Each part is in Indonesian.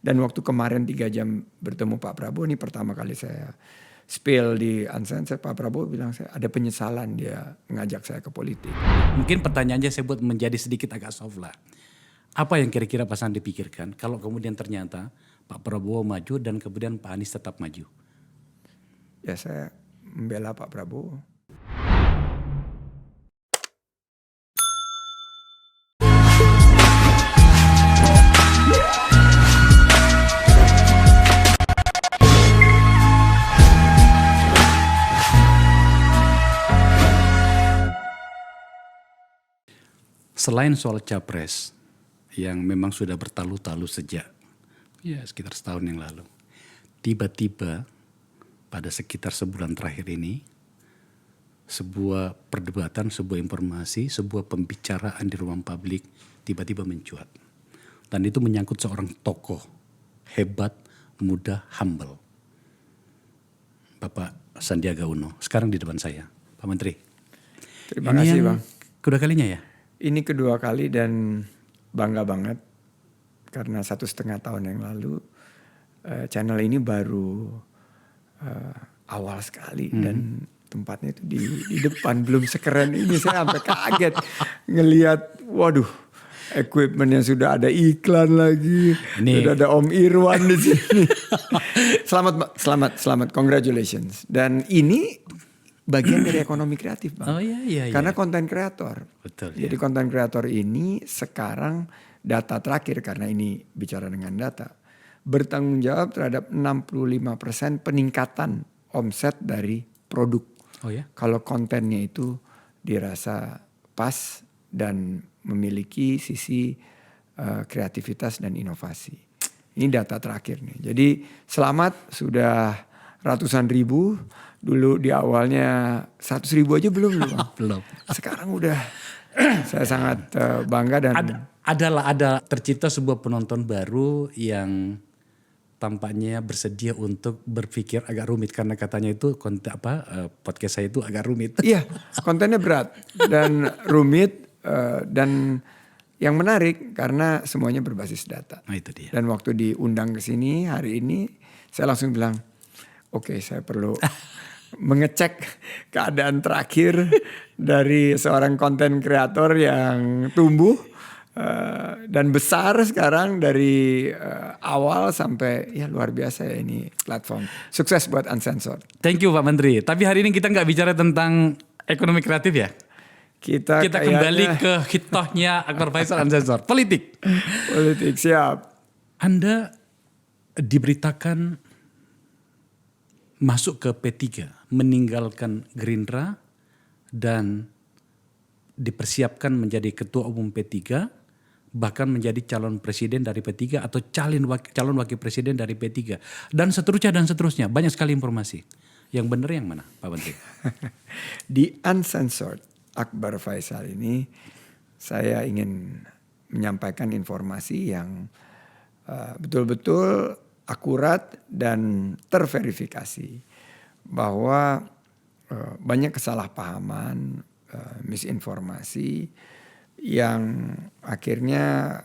Dan waktu kemarin 3 jam bertemu Pak Prabowo, ini pertama kali saya spill di Uncensored, Pak Prabowo bilang saya ada penyesalan dia mengajak saya ke politik. Mungkin pertanyaannya saya buat menjadi sedikit agak soft lah. Apa yang kira-kira Pak Sandi pikirkan kalau kemudian ternyata Pak Prabowo maju dan kemudian Pak Anies tetap maju? Ya saya membela Pak Prabowo. Selain soal capres yang memang sudah bertalu-talu sejak ya sekitar setahun yang lalu. Tiba-tiba pada sekitar sebulan terakhir ini sebuah perdebatan, sebuah informasi, sebuah pembicaraan di ruang publik tiba-tiba mencuat. Dan itu menyangkut seorang tokoh hebat, muda, humble. Bapak Sandiaga Uno, sekarang di depan saya. Pak Menteri. Terima kasih Bang. Kedua kalinya ya? Ini kedua kali dan bangga banget karena 1,5 tahun yang lalu channel ini baru awal sekali dan tempatnya itu di depan, belum sekeren ini. Saya sampai kaget ngelihat, waduh, equipment yang sudah ada iklan lagi, sudah ada Om Irwan di sini. Selamat, congratulations. Dan ini bagian dari ekonomi kreatif Bang. Oh iya. Karena konten kreator. Betul. Jadi konten kreator ini sekarang data terakhir, karena ini bicara dengan data, bertanggung jawab terhadap 65% peningkatan omset dari produk. Oh ya. Kalau kontennya itu dirasa pas dan memiliki sisi kreativitas dan inovasi. Ini data terakhir nih. Jadi selamat, sudah ratusan ribu. Dulu di awalnya 100.000 aja belum. Belum. Sekarang udah. Saya sangat bangga dan ada tercipta sebuah penonton baru yang tampaknya bersedia untuk berpikir agak rumit karena katanya itu podcast saya itu agak rumit. Iya, kontennya berat dan rumit dan yang menarik karena semuanya berbasis data. Nah, itu dia. Dan waktu diundang ke sini hari ini, saya langsung bilang, oke, saya perlu mengecek keadaan terakhir dari seorang konten kreator yang tumbuh dan besar sekarang dari awal sampai ya luar biasa ya ini platform. Sukses buat Uncensored. Thank you Pak Menteri. Tapi hari ini kita nggak bicara tentang ekonomi kreatif ya. Kita kembali ke hitohnya Akbar Faisal Uncensored. Politik. Politik, siap. Anda diberitakan masuk ke P3, meninggalkan Gerindra dan dipersiapkan menjadi ketua umum P3, bahkan menjadi calon presiden dari P3 atau calon wakil presiden dari P3 dan seterusnya. Banyak sekali informasi. Yang benar yang mana Pak Menteri? Di Uncensored Akbar Faisal ini saya ingin menyampaikan informasi yang betul-betul akurat dan terverifikasi, bahwa banyak kesalahpahaman, misinformasi yang akhirnya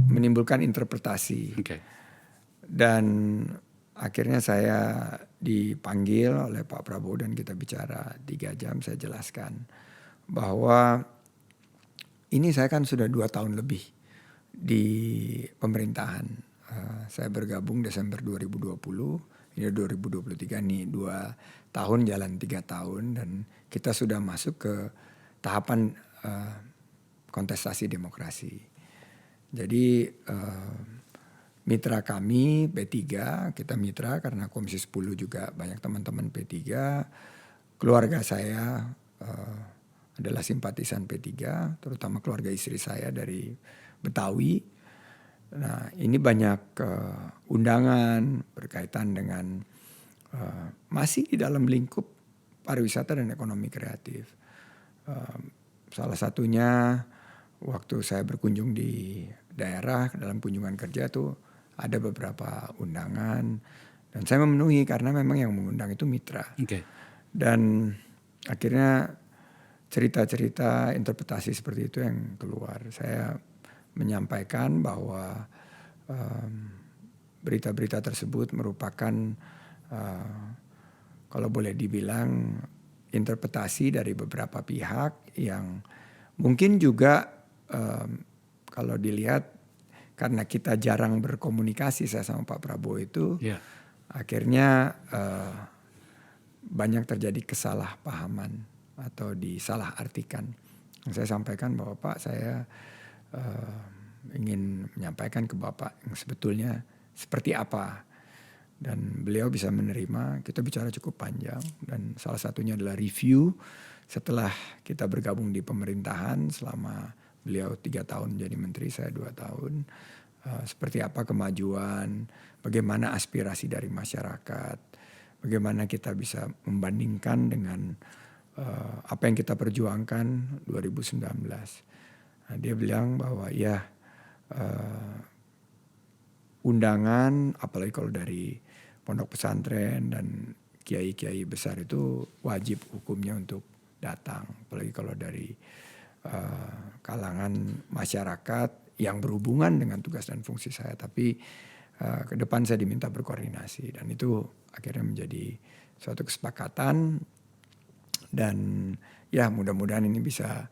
menimbulkan interpretasi. Okay. Dan akhirnya saya dipanggil oleh Pak Prabowo dan kita bicara 3 jam. Saya jelaskan bahwa ini saya kan sudah 2 tahun lebih di pemerintahan. Saya bergabung Desember 2020, ini 2023 nih 2 tahun jalan 3 tahun dan kita sudah masuk ke tahapan kontestasi demokrasi. Jadi mitra kami P3, kita mitra karena Komisi 10 juga banyak teman-teman P3, keluarga saya adalah simpatisan P3, terutama keluarga istri saya dari Betawi. Nah ini banyak undangan berkaitan dengan masih di dalam lingkup pariwisata dan ekonomi kreatif. Salah satunya waktu saya berkunjung di daerah dalam kunjungan kerja tuh ada beberapa undangan dan saya memenuhi karena memang yang mengundang itu mitra. Okay. Dan akhirnya cerita-cerita interpretasi seperti itu yang keluar. Saya menyampaikan bahwa berita-berita tersebut merupakan kalau boleh dibilang interpretasi dari beberapa pihak yang mungkin juga kalau dilihat karena kita jarang berkomunikasi saya sama Pak Prabowo itu, akhirnya banyak terjadi kesalahpahaman atau disalahartikan. Saya sampaikan bahwa Pak, saya ingin menyampaikan ke Bapak yang sebetulnya seperti apa. Dan beliau bisa menerima, kita bicara cukup panjang. Dan salah satunya adalah review setelah kita bergabung di pemerintahan selama beliau 3 tahun jadi menteri, saya 2 tahun. Seperti apa kemajuan, bagaimana aspirasi dari masyarakat, bagaimana kita bisa membandingkan dengan apa yang kita perjuangkan 2019. Nah, dia bilang bahwa ya undangan, apalagi kalau dari pondok pesantren dan kiai-kiai besar itu wajib hukumnya untuk datang. Apalagi kalau dari kalangan masyarakat yang berhubungan dengan tugas dan fungsi saya. Tapi ke depan saya diminta berkoordinasi. Dan itu akhirnya menjadi suatu kesepakatan. Dan ya mudah-mudahan ini bisa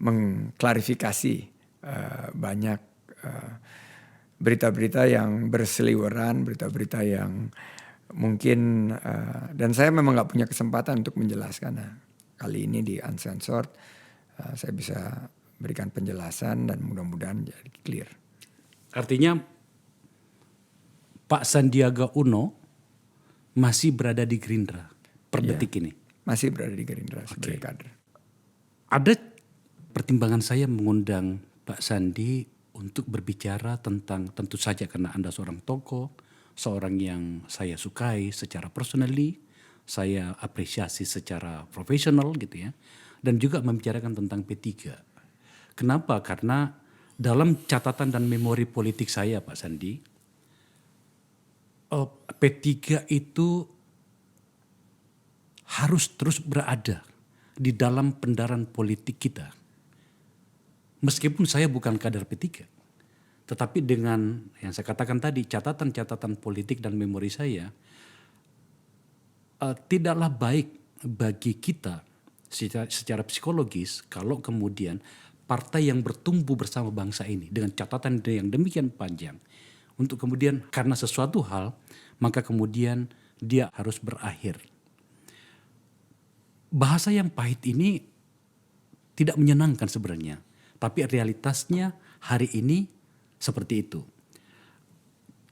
mengklarifikasi banyak berita-berita yang berseliweran, berita-berita yang mungkin dan saya memang nggak punya kesempatan untuk menjelaskan. Nah, kali ini di Uncensored saya bisa berikan penjelasan dan mudah-mudahan jadi clear. Artinya Pak Sandiaga Uno masih berada di Gerindra per detik ini? Masih berada di Gerindra sebagai kader. Ada pertimbangan saya mengundang Pak Sandi untuk berbicara tentang, tentu saja karena Anda seorang tokoh, seorang yang saya sukai secara personally, saya apresiasi secara profesional gitu ya, dan juga membicarakan tentang P3. Kenapa? Karena dalam catatan dan memori politik saya Pak Sandi, P3 itu harus terus berada di dalam pendaran politik kita. Meskipun saya bukan kader P3, tetapi dengan yang saya katakan tadi, catatan-catatan politik dan memori saya, tidaklah baik bagi kita secara psikologis kalau kemudian partai yang bertumbuh bersama bangsa ini dengan catatan yang demikian panjang, untuk kemudian karena sesuatu hal, maka kemudian dia harus berakhir. Bahasa yang pahit ini tidak menyenangkan sebenarnya. Tapi realitasnya hari ini seperti itu.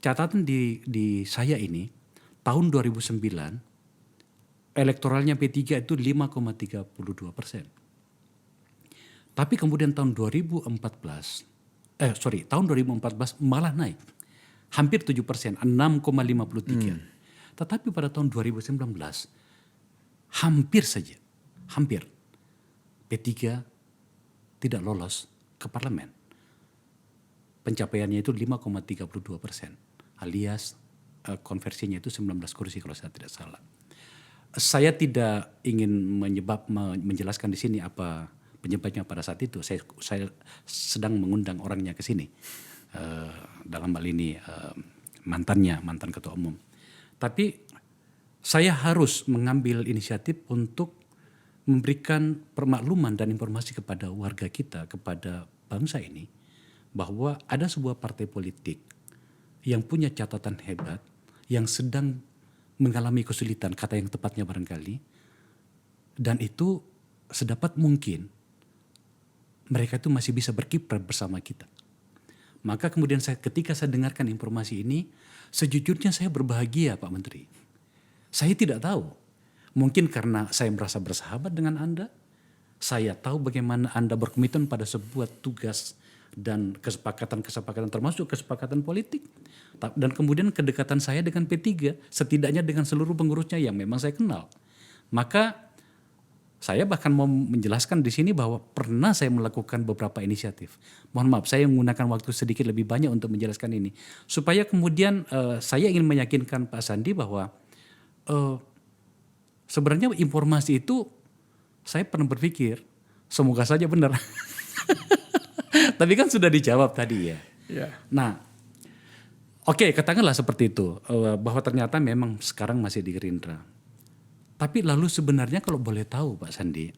Catatan di saya ini, tahun 2009, elektoralnya P3 itu 5,32%. Tapi kemudian tahun 2014 malah naik. Hampir 7%, 6,53%. Tetapi pada tahun 2019, hampir P3 tidak lolos ke parlemen. Pencapaiannya itu 5,32%, alias konversinya itu 19 kursi kalau saya tidak salah. Saya tidak ingin menjelaskan di sini apa penyebabnya pada saat itu. Saya sedang mengundang orangnya ke sini. Dalam hal ini mantan ketua umum. Tapi saya harus mengambil inisiatif untuk memberikan permakluman dan informasi kepada warga kita, kepada bangsa ini, bahwa ada sebuah partai politik yang punya catatan hebat, yang sedang mengalami kesulitan, kata yang tepatnya barangkali, dan itu sedapat mungkin mereka itu masih bisa berkiprah bersama kita. Maka kemudian ketika saya dengarkan informasi ini, sejujurnya saya berbahagia Pak Menteri. Saya tidak tahu. Mungkin karena saya merasa bersahabat dengan Anda, saya tahu bagaimana Anda berkomitmen pada sebuah tugas dan kesepakatan termasuk kesepakatan politik. Dan kemudian kedekatan saya dengan P3, setidaknya dengan seluruh pengurusnya yang memang saya kenal. Maka saya bahkan mau menjelaskan di sini bahwa pernah saya melakukan beberapa inisiatif. Mohon maaf, saya menggunakan waktu sedikit lebih banyak untuk menjelaskan ini. Supaya kemudian saya ingin meyakinkan Pak Sandi bahwa sebenarnya informasi itu saya pernah berpikir, semoga saja benar. Tapi kan sudah dijawab tadi ya. Yeah. Nah, Oke, katakanlah seperti itu, bahwa ternyata memang sekarang masih di Gerindra. Tapi lalu sebenarnya kalau boleh tahu Pak Sandi,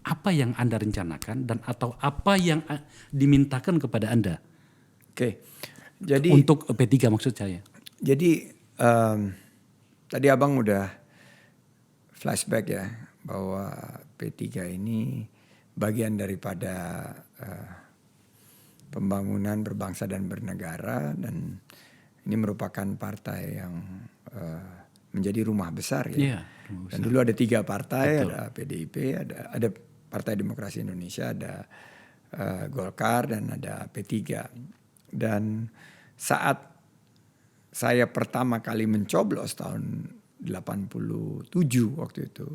apa yang Anda rencanakan dan atau apa yang dimintakan kepada Anda Oke, jadi untuk P3 maksud saya? jadi tadi abang udah flashback ya bahwa P3 ini bagian daripada pembangunan berbangsa dan bernegara, dan ini merupakan partai yang menjadi rumah besar ya. Iya, Dan dulu ada 3 partai, Betul. ada PDIP, ada Partai Demokrasi Indonesia, ada Golkar, dan ada P3. Dan saat saya pertama kali mencoblos tahun 87 waktu itu,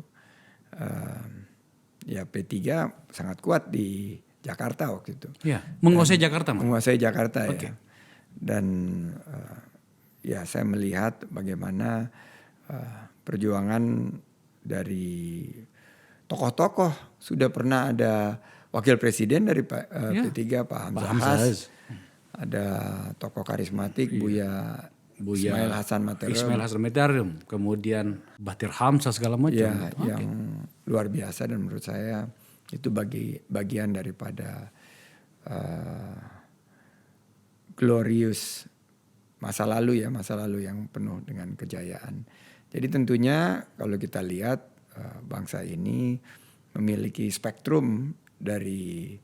ya P3 sangat kuat di Jakarta waktu itu. Ya, menguasai Jakarta, Mas. Menguasai Jakarta Oke. ya. Dan ya saya melihat bagaimana perjuangan dari tokoh-tokoh. Sudah pernah ada wakil presiden dari P3 Pak Hamzah Has. Ada tokoh karismatik Buya Ismail Hasan Materum. Ismail Hasan Materum, kemudian Bahtir Hamzah segala macam. Ya, yang luar biasa, dan menurut saya itu bagian daripada glorious masa lalu yang penuh dengan kejayaan. Jadi tentunya kalau kita lihat bangsa ini memiliki spektrum dari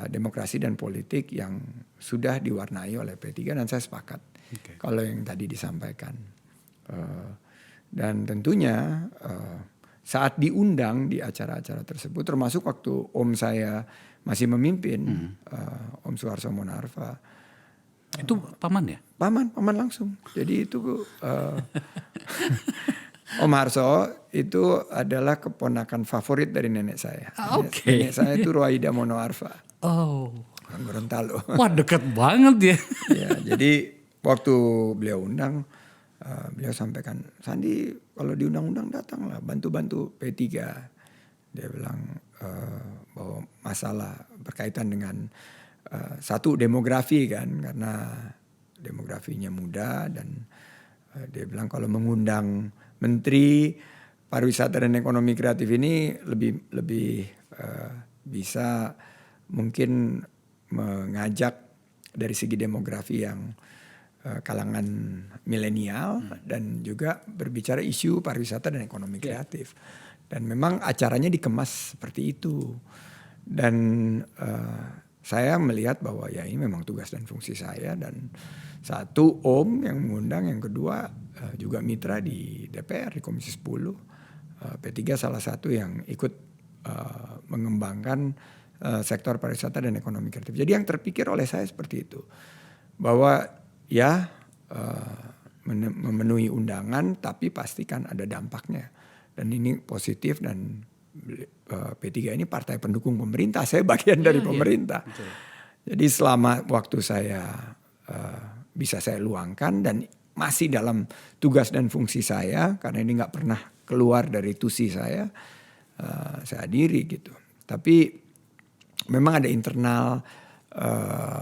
demokrasi dan politik yang sudah diwarnai oleh P3, dan saya sepakat kalau yang tadi disampaikan. Dan tentunya saat diundang di acara-acara tersebut, termasuk waktu Om saya masih memimpin, Om Suharto Monarva. Itu paman ya? Paman langsung. Jadi itu Om Harso itu adalah keponakan favorit dari nenek saya. Nenek saya itu Ruwaida Monoarfa. Oh. Orang Gorontalo. Wah, dekat banget ya. Ya, jadi waktu beliau undang, beliau sampaikan, Sandi kalau diundang-undang datanglah, bantu-bantu P3. Dia bilang bahwa masalah berkaitan dengan satu demografi kan, karena demografinya muda, dan dia bilang kalau mengundang Menteri Pariwisata dan Ekonomi Kreatif ini lebih bisa mungkin mengajak dari segi demografi yang kalangan milenial, dan juga berbicara isu pariwisata dan ekonomi kreatif. Dan memang acaranya dikemas seperti itu. Dan saya melihat bahwa ya ini memang tugas dan fungsi saya, dan satu Om yang mengundang, yang kedua juga mitra di DPR di Komisi 10. P3 salah satu yang ikut mengembangkan sektor pariwisata dan ekonomi kreatif. Jadi yang terpikir oleh saya seperti itu, bahwa ya memenuhi undangan, tapi pastikan ada dampaknya, dan ini positif. Dan P3 ini partai pendukung pemerintah, saya bagian dari pemerintah. Jadi selama waktu saya bisa saya luangkan, dan masih dalam tugas dan fungsi saya, karena ini nggak pernah keluar dari tusi saya hadiri gitu. Tapi memang ada internal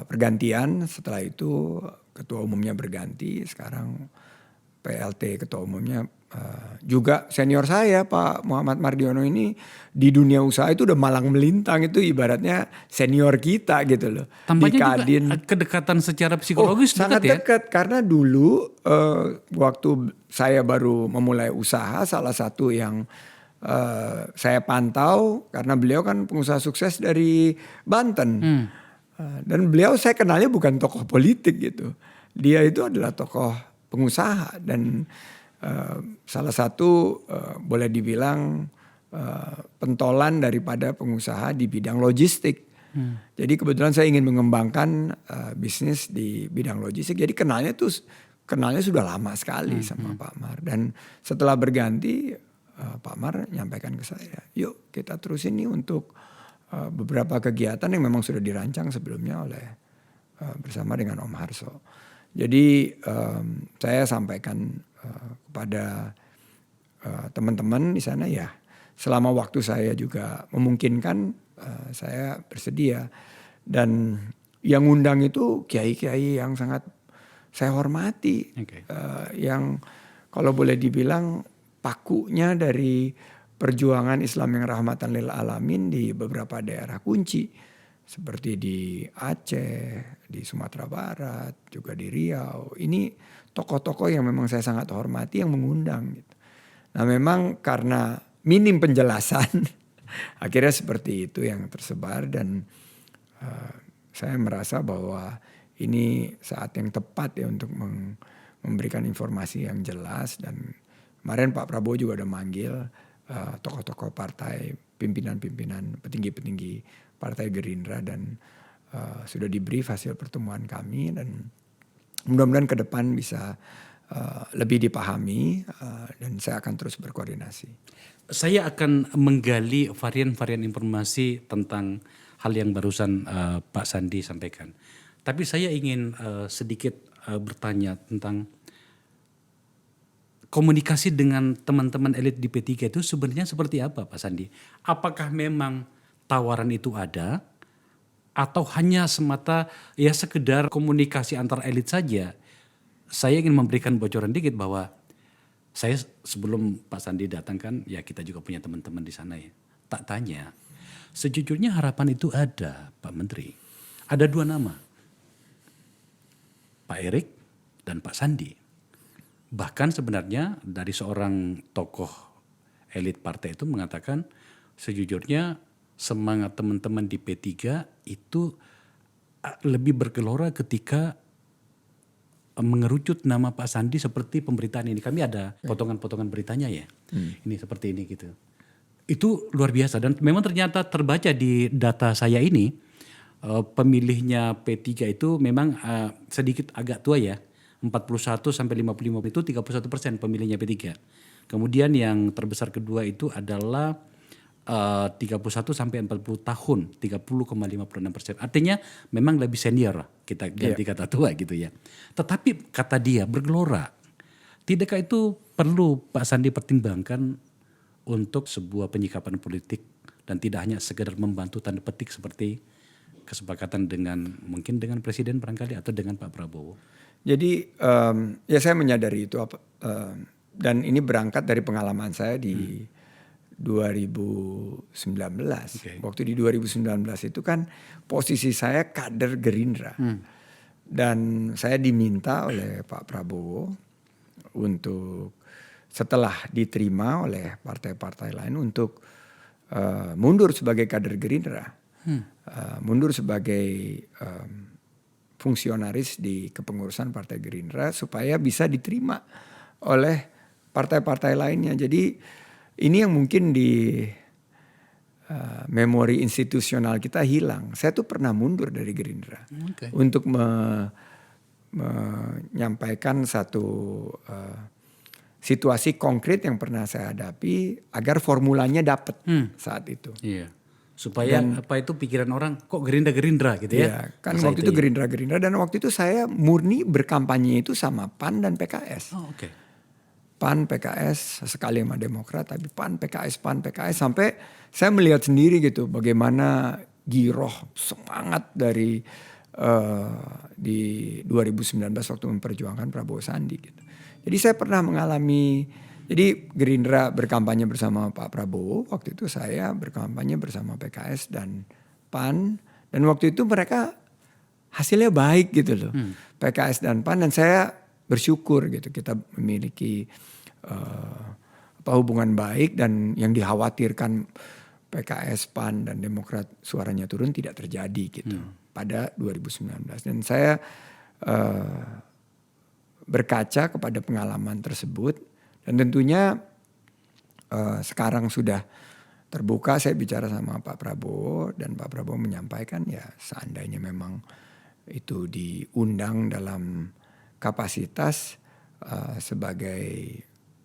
pergantian. Setelah itu ketua umumnya berganti, sekarang PLT ketua umumnya juga senior saya, Pak Muhammad Mardiono ini di dunia usaha itu udah malang melintang, itu ibaratnya senior kita gitu loh. Tampaknya juga kedekatan secara psikologis sangat dekat ya? dekat, karena dulu waktu saya baru memulai usaha, salah satu yang saya pantau, karena beliau kan pengusaha sukses dari Banten. Dan beliau saya kenalnya bukan tokoh politik gitu. Dia itu adalah tokoh pengusaha, dan salah satu boleh dibilang pentolan daripada pengusaha di bidang logistik. Jadi kebetulan saya ingin mengembangkan bisnis di bidang logistik. Jadi kenalnya sudah lama sekali sama Pak Mar. Dan setelah berganti, Pak Mar nyampaikan ke saya, yuk kita terusin nih untuk beberapa kegiatan yang memang sudah dirancang sebelumnya bersama dengan Om Harso. Jadi saya sampaikan kepada teman-teman di sana, ya selama waktu saya juga memungkinkan, saya bersedia. Dan yang undang itu kiai-kiai yang sangat saya hormati. Oke. Yang kalau boleh dibilang pakunya dari perjuangan Islam yang rahmatan lil alamin di beberapa daerah kunci. Seperti di Aceh, di Sumatera Barat, juga di Riau. Ini tokoh-tokoh yang memang saya sangat hormati yang mengundang gitu. Nah memang karena minim penjelasan akhirnya seperti itu yang tersebar dan saya merasa bahwa ini saat yang tepat ya untuk memberikan informasi yang jelas. Dan kemarin Pak Prabowo juga udah manggil tokoh-tokoh partai, pimpinan-pimpinan, petinggi-petinggi Partai Gerindra dan sudah di brief hasil pertemuan kami dan mudah-mudahan ke depan bisa lebih dipahami dan saya akan terus berkoordinasi. Saya akan menggali varian-varian informasi tentang hal yang barusan Pak Sandi sampaikan. Tapi saya ingin sedikit bertanya tentang komunikasi dengan teman-teman elit di P3 itu sebenarnya seperti apa Pak Sandi? Apakah memang tawaran itu ada atau hanya semata ya sekedar komunikasi antar elit saja? Saya ingin memberikan bocoran dikit bahwa saya sebelum Pak Sandi datang kan ya kita juga punya teman-teman di sana ya. Tak tanya, sejujurnya harapan itu ada Pak Menteri. Ada 2 nama, Pak Erik dan Pak Sandi. Bahkan sebenarnya dari seorang tokoh elit partai itu mengatakan sejujurnya semangat teman-teman di P3 itu lebih bergelora ketika mengerucut nama Pak Sandi seperti pemberitaan ini. Kami ada potongan-potongan beritanya ya. Ini seperti ini gitu. Itu luar biasa dan memang ternyata terbaca di data saya ini pemilihnya P3 itu memang sedikit agak tua ya. 41 sampai 55 itu 31% pemilihnya P3. Kemudian yang terbesar kedua itu adalah 31 sampai 40 tahun, 30,56%. Artinya memang lebih senior lah, kita ganti kata tua gitu ya. Tetapi kata dia bergelora. Tidakkah itu perlu Pak Sandi pertimbangkan untuk sebuah penyikapan politik dan tidak hanya sekedar membantu tanda petik seperti kesepakatan dengan mungkin dengan presiden barangkali atau dengan Pak Prabowo? Jadi ya saya menyadari itu dan ini berangkat dari pengalaman saya di 2019. Okay. Waktu di 2019 itu kan posisi saya kader Gerindra. Dan saya diminta oleh Pak Prabowo untuk setelah diterima oleh partai-partai lain untuk mundur sebagai kader Gerindra. Mundur sebagai fungsionaris di kepengurusan Partai Gerindra supaya bisa diterima oleh partai-partai lainnya. Jadi ini yang mungkin di memori institusional kita hilang. Saya tuh pernah mundur dari Gerindra untuk menyampaikan satu situasi konkret yang pernah saya hadapi agar formulanya dapat saat itu. Iya. Supaya apa itu pikiran orang kok Gerindra gitu ya. Iya, kan waktu itu Gerindra dan waktu itu saya murni berkampanye itu sama PAN dan PKS. Oh, oke. PAN, PKS, sekali sama Demokrat, tapi PAN, PKS sampai saya melihat sendiri gitu bagaimana giroh semangat dari di 2019 waktu memperjuangkan Prabowo Sandi gitu. Jadi saya pernah mengalami, jadi Gerindra berkampanye bersama Pak Prabowo, waktu itu saya berkampanye bersama PKS dan PAN dan waktu itu mereka hasilnya baik gitu loh. PKS dan PAN dan saya bersyukur gitu kita memiliki hubungan baik dan yang dikhawatirkan PKS, PAN dan Demokrat suaranya turun tidak terjadi gitu pada 2019 dan saya berkaca kepada pengalaman tersebut dan tentunya sekarang sudah terbuka saya bicara sama Pak Prabowo dan Pak Prabowo menyampaikan ya seandainya memang itu diundang dalam kapasitas sebagai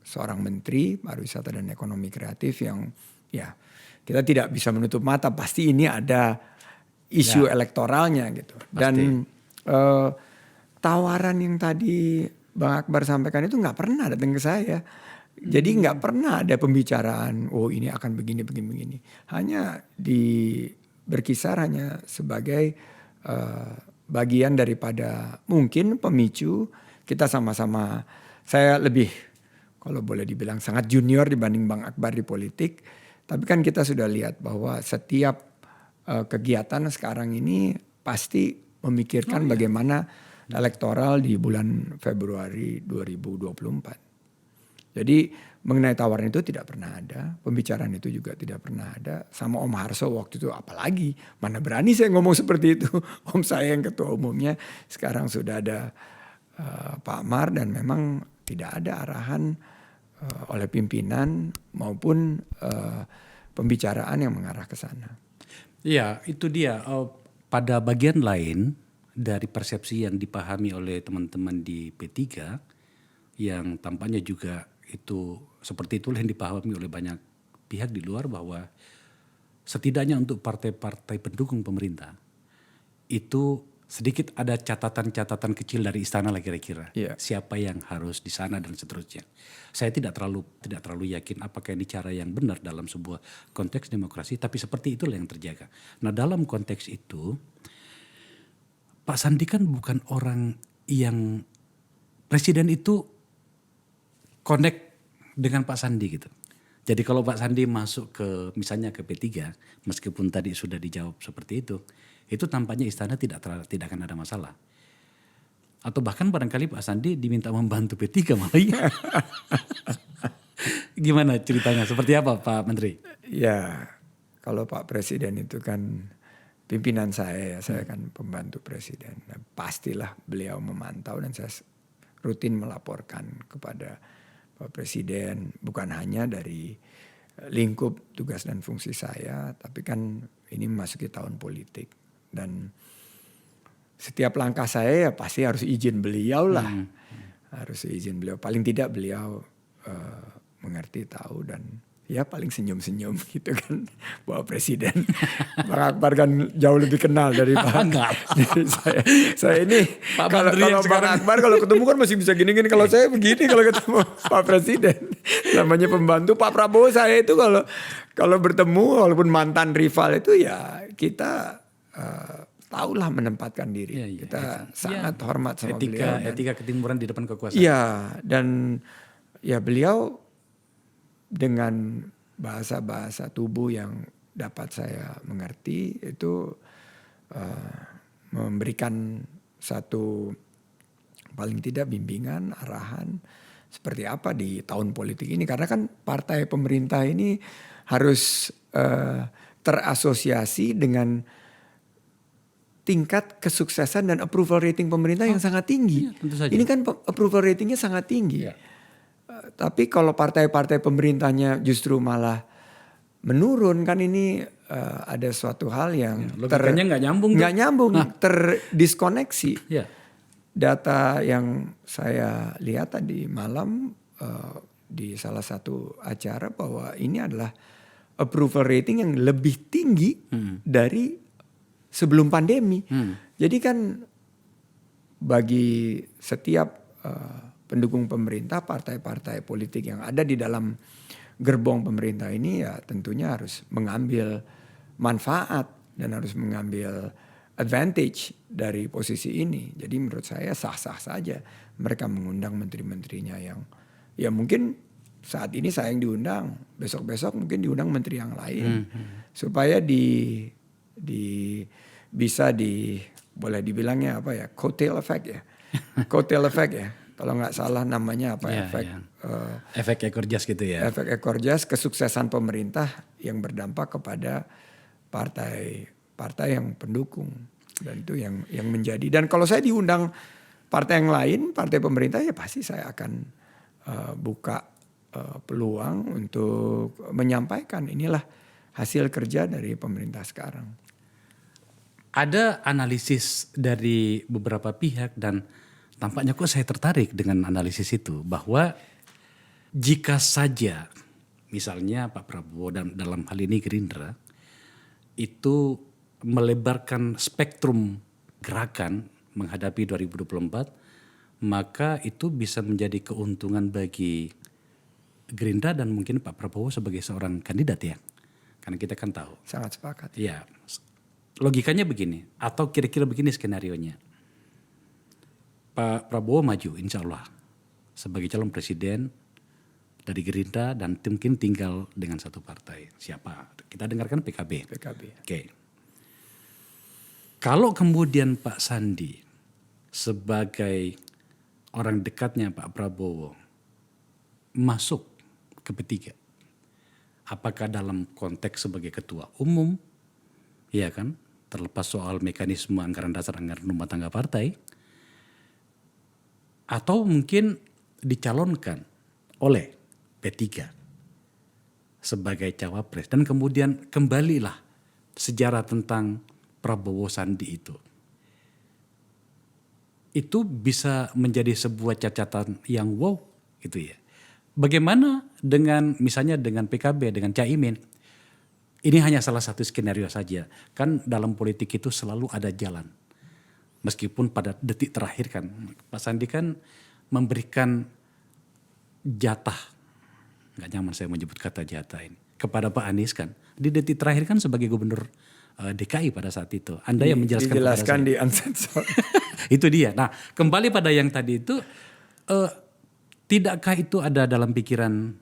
seorang menteri pariwisata dan ekonomi kreatif yang ya kita tidak bisa menutup mata pasti ini ada isu elektoralnya gitu. Pasti. Dan tawaran yang tadi Bang Akbar sampaikan itu nggak pernah datang ke saya. Jadi nggak pernah ada pembicaraan oh ini akan begini. Hanya berkisar hanya sebagai bagian daripada mungkin pemicu kita sama-sama, saya lebih kalau boleh dibilang sangat junior dibanding Bang Akbar di politik. Tapi kan kita sudah lihat bahwa setiap kegiatan sekarang ini pasti memikirkan bagaimana elektoral di bulan Februari 2024. Jadi mengenai tawaran itu tidak pernah ada, pembicaraan itu juga tidak pernah ada. Sama Om Harso waktu itu apalagi, mana berani saya ngomong seperti itu. Om saya yang ketua umumnya, sekarang sudah ada Pak Mar, dan memang tidak ada arahan oleh pimpinan maupun pembicaraan yang mengarah ke sana. Iya, itu dia. Pada bagian lain dari persepsi yang dipahami oleh teman-teman di P3 yang tampaknya juga itu seperti itulah yang dipahami oleh banyak pihak di luar, bahwa setidaknya untuk partai-partai pendukung pemerintah itu sedikit ada catatan-catatan kecil dari istana lah kira-kira. Yeah. Siapa yang harus di sana dan seterusnya. Saya tidak terlalu yakin apakah ini cara yang benar dalam sebuah konteks demokrasi, tapi seperti itulah yang terjaga. Nah, dalam konteks itu Pak Sandi kan bukan orang yang, presiden itu connect dengan Pak Sandi gitu. Jadi kalau Pak Sandi masuk ke misalnya ke P3, meskipun tadi sudah dijawab seperti itu tampaknya istana tidak akan ada masalah. Atau bahkan barangkali Pak Sandi diminta membantu P3 malah ya. Gimana ceritanya? Seperti apa Pak Menteri? Ya, kalau Pak Presiden itu kan pimpinan saya kan pembantu presiden. Nah, pastilah beliau memantau, dan saya rutin melaporkan kepada Pak Presiden, bukan hanya dari lingkup tugas dan fungsi saya, tapi kan ini memasuki tahun politik. Dan setiap langkah saya ya pasti harus izin beliau lah. Harus izin beliau. Paling tidak beliau mengerti, tahu, dan ya paling senyum-senyum gitu kan. Bahwa Presiden Bang Akbar kan jauh lebih kenal dari Pak. Jadi saya ini kalau Bang Akbar kalau ketemu kan masih bisa gini-gini. Kalau saya begini kalau ketemu Pak Presiden. Namanya pembantu Pak Prabowo, saya itu kalau bertemu walaupun mantan rival itu ya kita tahulah menempatkan diri. Kita sangat hormat sama beliau. Etika ketimuran di depan kekuasaan. Iya, dan ya beliau dengan bahasa-bahasa tubuh yang dapat saya mengerti itu memberikan satu paling tidak bimbingan, arahan seperti apa di tahun politik ini. Karena kan partai pemerintah ini harus terasosiasi dengan tingkat kesuksesan dan approval rating pemerintah yang sangat tinggi. Iya, tentu saja. Ini kan approval ratingnya sangat tinggi. Ya. Tapi kalau partai-partai pemerintahnya justru malah menurun, kan ini ada suatu hal yang logikanya nggak nyambung, terdiskoneksi. Ya. Data yang saya lihat tadi malam di salah satu acara bahwa ini adalah approval rating yang lebih tinggi dari sebelum pandemi. Jadi kan bagi setiap pendukung pemerintah, partai-partai politik yang ada di dalam gerbong pemerintah ini ya tentunya harus mengambil manfaat dan harus mengambil advantage dari posisi ini. Jadi menurut saya sah-sah saja mereka mengundang menteri-menterinya yang ya mungkin saat ini saya yang diundang, besok-besok mungkin diundang menteri yang lain supaya bisa boleh dibilangnya apa ya, coattail effect ya. Coattail effect ya. Kalau nggak salah namanya apa ya, efek ekor jas gitu ya. Efek ekor jas, kesuksesan pemerintah yang berdampak kepada partai yang pendukung, dan itu yang menjadi. Dan kalau saya diundang partai yang lain, partai pemerintah, ya pasti saya akan buka peluang untuk menyampaikan inilah hasil kerja dari pemerintah sekarang. Ada analisis dari beberapa pihak dan tampaknya kok saya tertarik dengan analisis itu, bahwa jika saja misalnya Pak Prabowo dan dalam hal ini Gerindra itu melebarkan spektrum gerakan menghadapi 2024, maka itu bisa menjadi keuntungan bagi Gerindra dan mungkin Pak Prabowo sebagai seorang kandidat ya. Karena kita kan tahu. Sangat sepakat. Ya, logikanya begini, atau kira-kira begini skenarionya. Pak Prabowo maju insya Allah sebagai calon presiden dari Gerindra dan mungkin tinggal dengan satu partai. Siapa? Kita dengarkan PKB. Oke. Kalau kemudian Pak Sandi sebagai orang dekatnya Pak Prabowo masuk ke P3, apakah dalam konteks sebagai ketua umum, ya kan, terlepas soal mekanisme anggaran dasar, anggaran rumah tangga partai, atau mungkin dicalonkan oleh P3 sebagai cawapres dan kemudian kembalilah sejarah tentang Prabowo Sandi itu. Itu bisa menjadi sebuah catatan yang wow gitu ya. Bagaimana dengan misalnya dengan PKB, dengan Caimin? Ini hanya salah satu skenario saja. Kan dalam politik itu selalu ada jalan. Meskipun pada detik terakhir kan Pak Sandi kan memberikan jatah, nggak nyaman saya menyebut kata jatah ini, kepada Pak Anies kan. Di detik terakhir kan sebagai gubernur DKI pada saat itu. Anda yang menjelaskan kepada saya. Di Unsensor. Itu dia. Nah kembali pada yang tadi itu, tidakkah itu ada dalam pikiran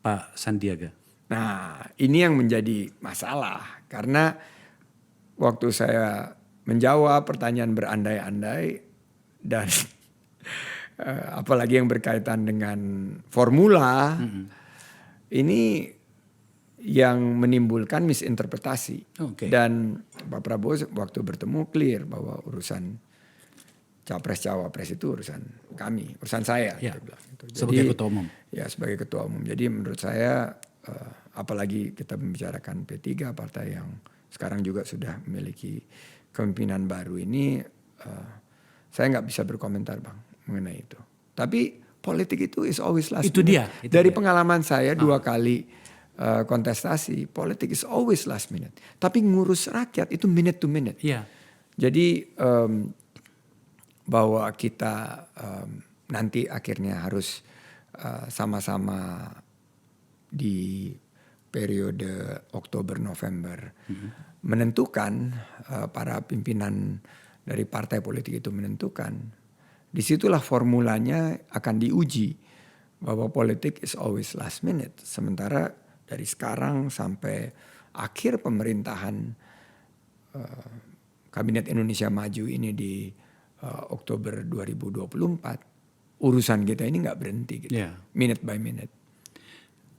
Pak Sandiaga? Nah ini yang menjadi masalah. Karena waktu saya menjawab pertanyaan berandai-andai dan apalagi yang berkaitan dengan formula, ini yang menimbulkan misinterpretasi. Dan Pak Prabowo waktu bertemu clear bahwa urusan capres-cawapres itu urusan kami, urusan saya. Ya, dia bilang gitu. sebagai ketua umum. Ya sebagai ketua umum. Jadi menurut saya apalagi kita membicarakan P3, partai yang sekarang juga sudah memiliki kepemimpinan baru ini, saya nggak bisa berkomentar Bang mengenai itu. Tapi politik itu is always last minute. Dari pengalaman saya 2 kali kontestasi, politik is always last minute. Tapi ngurus rakyat itu minute to minute. Yeah. Jadi bahwa kita nanti akhirnya harus sama-sama di periode Oktober-November menentukan, para pimpinan dari partai politik itu menentukan. Disitulah formulanya akan diuji bahwa politik is always last minute. Sementara dari sekarang sampai akhir pemerintahan Kabinet Indonesia Maju ini di Oktober 2024, urusan kita ini nggak berhenti gitu. Minute by minute.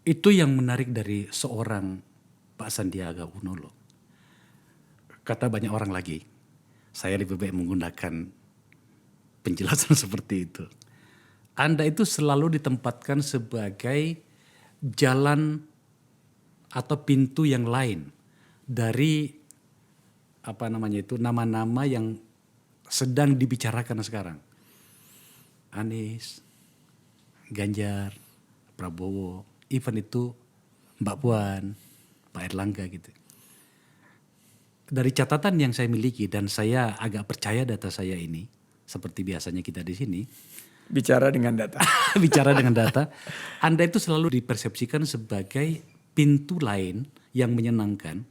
Itu yang menarik dari seorang Pak Sandiaga Uno loh. Kata banyak orang lagi, saya lebih baik menggunakan penjelasan seperti itu. Anda itu selalu ditempatkan sebagai jalan atau pintu yang lain dari nama-nama yang sedang dibicarakan sekarang. Anies, Ganjar, Prabowo, even itu Mbak Puan, Pak Erlangga gitu. Dari catatan yang saya miliki dan saya agak percaya data saya ini, seperti biasanya kita di sini. Bicara dengan data. Bicara dengan data. Anda itu selalu dipersepsikan sebagai pintu lain yang menyenangkan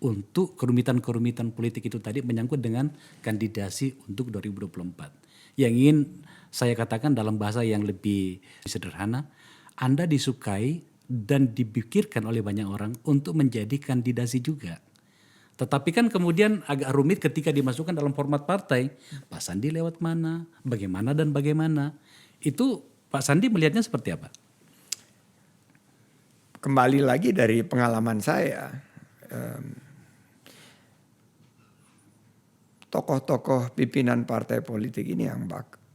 untuk kerumitan-kerumitan politik itu tadi menyangkut dengan kandidasi untuk 2024. Yang ingin saya katakan dalam bahasa yang lebih sederhana, Anda disukai dan dipikirkan oleh banyak orang untuk menjadi kandidasi juga. Tetapi kan kemudian agak rumit ketika dimasukkan dalam format partai. Pak Sandi lewat mana, bagaimana dan bagaimana. Itu Pak Sandi melihatnya seperti apa? Kembali lagi dari pengalaman saya. Tokoh-tokoh pimpinan partai politik ini yang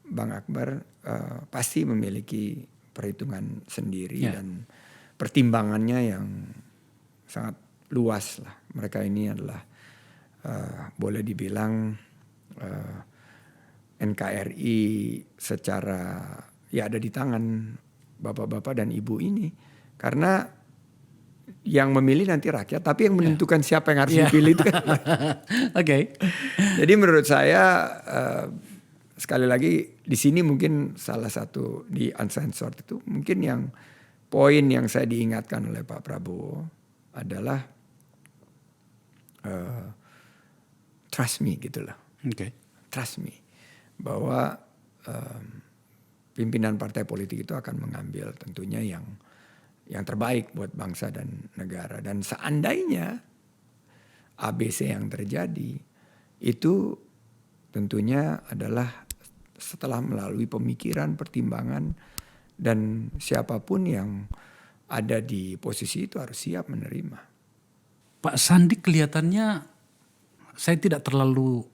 Bang Akbar pasti memiliki perhitungan sendiri dan pertimbangannya yang sangat luas lah. Mereka ini adalah boleh dibilang NKRI secara ada di tangan bapak-bapak dan ibu ini. Karena yang memilih nanti rakyat, tapi yang menentukan siapa yang harus dipilih itu kan. Oke. Jadi menurut saya sekali lagi di sini mungkin salah satu di Uncensored itu mungkin yang poin yang saya diingatkan oleh Pak Prabowo adalah trust me gitu loh. Oke. Trust me. Bahwa pimpinan partai politik itu akan mengambil tentunya yang terbaik buat bangsa dan negara. Dan seandainya ABC yang terjadi itu tentunya adalah setelah melalui pemikiran, pertimbangan, dan siapapun yang ada di posisi itu harus siap menerima. Pak Sandi kelihatannya saya tidak terlalu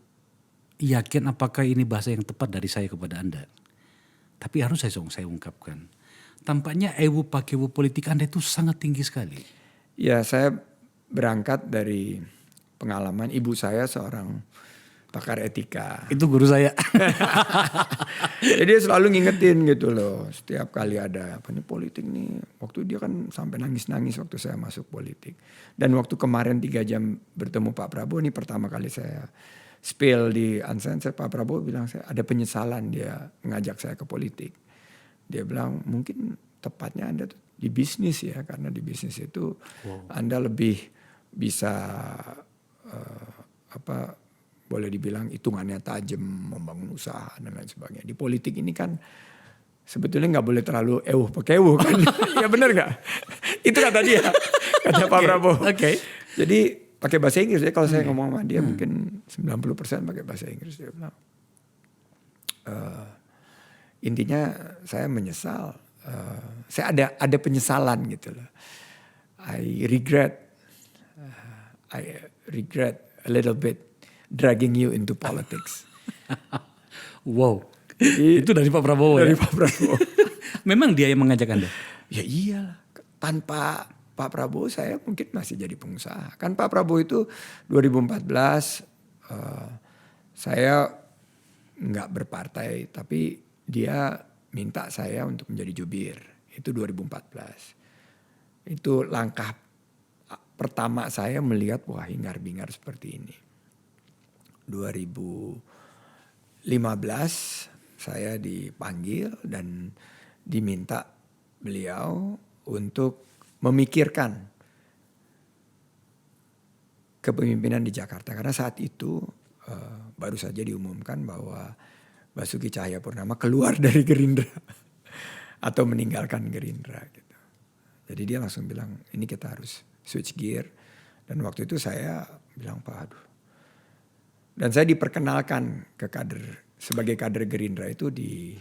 yakin apakah ini bahasa yang tepat dari saya kepada Anda. Tapi harus saya ungkapkan. Tampaknya pakewu politik Anda itu sangat tinggi sekali. Ya, saya berangkat dari pengalaman ibu saya seorang pakar etika. Itu guru saya. Jadi dia selalu ngingetin gitu loh. Setiap kali ada apa nih politik nih. Waktu dia kan sampai nangis-nangis waktu saya masuk politik. Dan waktu kemarin 3 jam bertemu Pak Prabowo, ini pertama kali saya spill di Uncensored. Pak Prabowo bilang saya ada penyesalan dia mengajak saya ke politik. Dia bilang mungkin tepatnya Anda tuh di bisnis ya. Karena di bisnis itu Anda lebih bisa boleh dibilang hitungannya tajam, membangun usaha dan lain sebagainya. Di politik ini kan sebetulnya nggak boleh terlalu pakewu kan. Ya benar nggak? Itu kata dia, kata Pak Prabowo. Oke. Jadi pakai bahasa Inggris. Jadi kalau saya ngomong sama dia mungkin 90% pakai bahasa Inggris. Dia bilang, intinya saya menyesal. Saya ada penyesalan gitu loh. I regret a little bit dragging you into politics. Wow. Itu dari Pak Prabowo Dari ya? Pak Prabowo. Memang dia yang mengajak Anda? Ya iyalah. Tanpa Pak Prabowo saya mungkin masih jadi pengusaha. Kan Pak Prabowo itu 2014 saya nggak berpartai. Tapi dia minta saya untuk menjadi jubir. Itu 2014. Itu langkah pertama saya melihat wah hingar-bingar seperti ini. 2015 saya dipanggil dan diminta beliau untuk memikirkan kepemimpinan di Jakarta. Karena saat itu baru saja diumumkan bahwa Basuki Cahayapurnama keluar dari Gerindra atau meninggalkan Gerindra gitu. Jadi dia langsung bilang ini kita harus switch gear. Dan waktu itu saya bilang Pak aduh. Dan saya diperkenalkan ke sebagai kader Gerindra itu di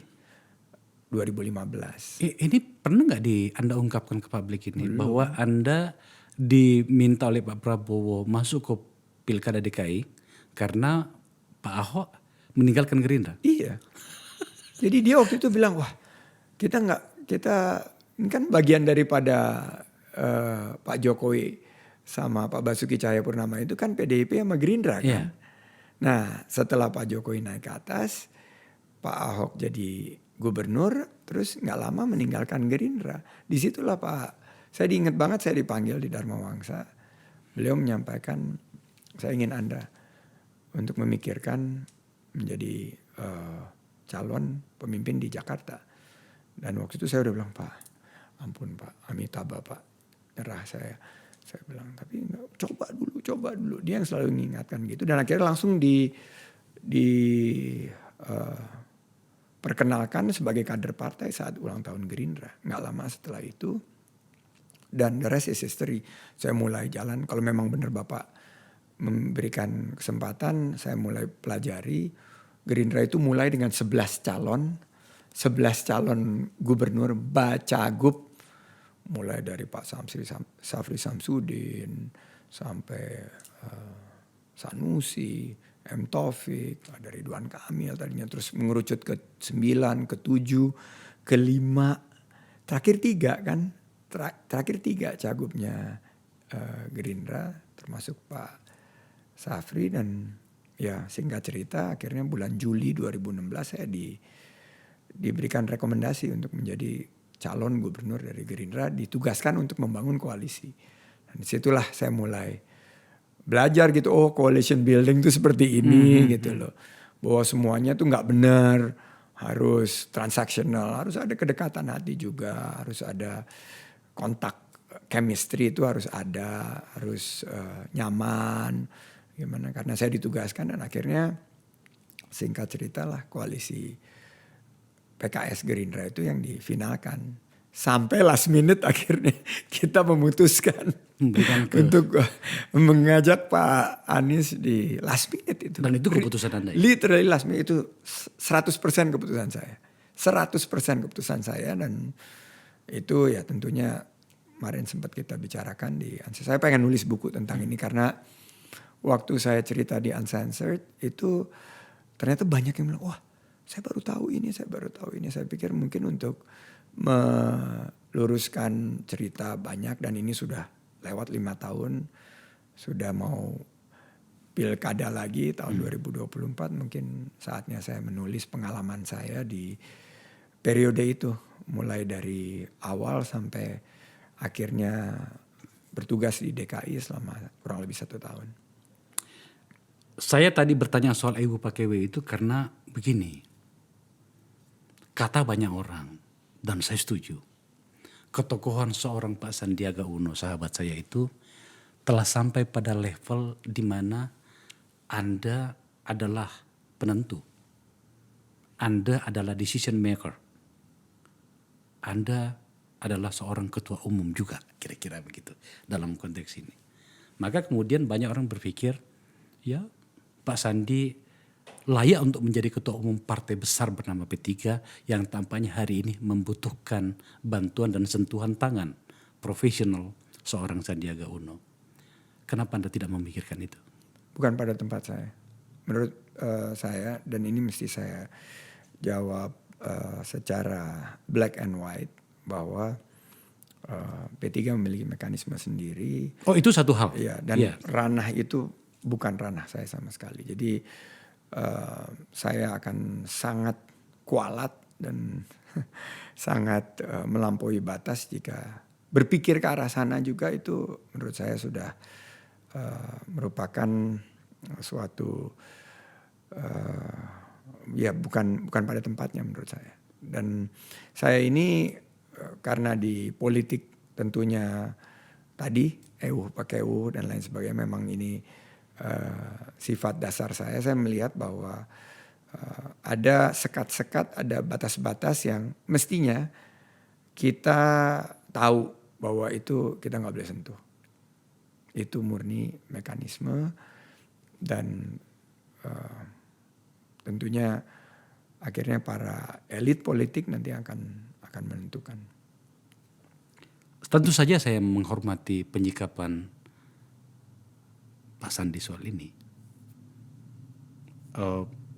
2015. Ini pernah nggak Anda ungkapkan ke publik ini bahwa Anda diminta oleh Pak Prabowo masuk ke Pilkada DKI karena Pak Ahok meninggalkan Gerindra? Iya. Jadi dia waktu itu bilang wah kita ini kan bagian daripada Pak Jokowi sama Pak Basuki Cahayapurnama itu kan PDIP sama Gerindra kan. Yeah. Nah setelah Pak Jokowi naik ke atas, Pak Ahok jadi gubernur, terus gak lama meninggalkan Gerindra. Disitulah saya diingat banget saya dipanggil di Dharma Wangsa. Beliau menyampaikan, saya ingin Anda untuk memikirkan menjadi calon pemimpin di Jakarta. Dan waktu itu saya udah bilang, Pak, ampun Pak, amitabha Pak, nyerah saya. Saya bilang, tapi enggak, coba dulu. Dia yang selalu mengingatkan gitu. Dan akhirnya langsung perkenalkan sebagai kader partai saat ulang tahun Gerindra. Nggak lama setelah itu. Dan the rest is history. Saya mulai jalan. Kalau memang benar Bapak memberikan kesempatan, saya mulai pelajari. Gerindra itu mulai dengan 11 calon gubernur Bacagub. Mulai dari Pak Safri Samsudin sampai Sanusi, M. Taufik, ada Ridwan Kamil tadinya, terus mengerucut ke 9, ke 7, ke 5, terakhir 3 kan, terakhir 3 cagupnya Gerindra termasuk Pak Safri. Dan ya singkat cerita akhirnya bulan Juli 2016 saya diberikan rekomendasi untuk menjadi calon gubernur dari Gerindra, ditugaskan untuk membangun koalisi. Dan disitulah saya mulai belajar gitu, oh coalition building itu seperti ini gitu loh. Bahwa semuanya tuh gak benar, harus transaksional, harus ada kedekatan hati juga, harus ada kontak chemistry itu harus ada, harus nyaman. gimana, karena saya ditugaskan dan akhirnya singkat cerita lah koalisi PKS Gerindra itu yang difinalkan. Sampai last minute akhirnya kita memutuskan untuk mengajak Pak Anies di last minute itu. Dan itu keputusan Anda ya? Literally last minute itu 100% keputusan saya. 100% keputusan saya, dan itu ya tentunya kemarin sempat kita bicarakan di Uncensored. Saya pengen nulis buku tentang ini karena waktu saya cerita di Uncensored itu ternyata banyak yang bilang, wah saya baru tahu ini, saya baru tahu ini. Saya pikir mungkin untuk meluruskan cerita banyak, dan ini sudah lewat 5 tahun, sudah mau pilkada lagi tahun 2024, mungkin saatnya saya menulis pengalaman saya di periode itu, mulai dari awal sampai akhirnya bertugas di DKI selama kurang lebih 1 tahun. Saya tadi bertanya soal EWU pakai W itu karena begini, kata banyak orang, dan saya setuju, ketokohan seorang Pak Sandiaga Uno, sahabat saya itu, telah sampai pada level di mana Anda adalah penentu. Anda adalah decision maker. Anda adalah seorang ketua umum juga, kira-kira begitu dalam konteks ini. Maka kemudian banyak orang berpikir, ya Pak Sandi layak untuk menjadi ketua umum partai besar bernama P3 yang tampaknya hari ini membutuhkan bantuan dan sentuhan tangan profesional seorang Sandiaga Uno. Kenapa Anda tidak memikirkan itu? Bukan pada tempat saya. Menurut saya, dan ini mesti saya jawab secara black and white, bahwa P3 memiliki mekanisme sendiri. Oh, itu satu hal. Ya, dan ranah itu bukan ranah saya sama sekali. Jadi saya akan sangat kualat dan sangat melampaui batas jika berpikir ke arah sana juga. Itu menurut saya sudah merupakan suatu ya bukan pada tempatnya menurut saya. Dan saya ini karena di politik tentunya tadi EWU pakai EWU dan lain sebagainya, memang ini sifat dasar saya melihat bahwa ada sekat-sekat, ada batas-batas yang mestinya kita tahu bahwa itu kita nggak boleh sentuh. Itu murni mekanisme, dan tentunya akhirnya para elit politik nanti akan menentukan. Tentu saja saya menghormati penyikapan Pak Sandi soal ini.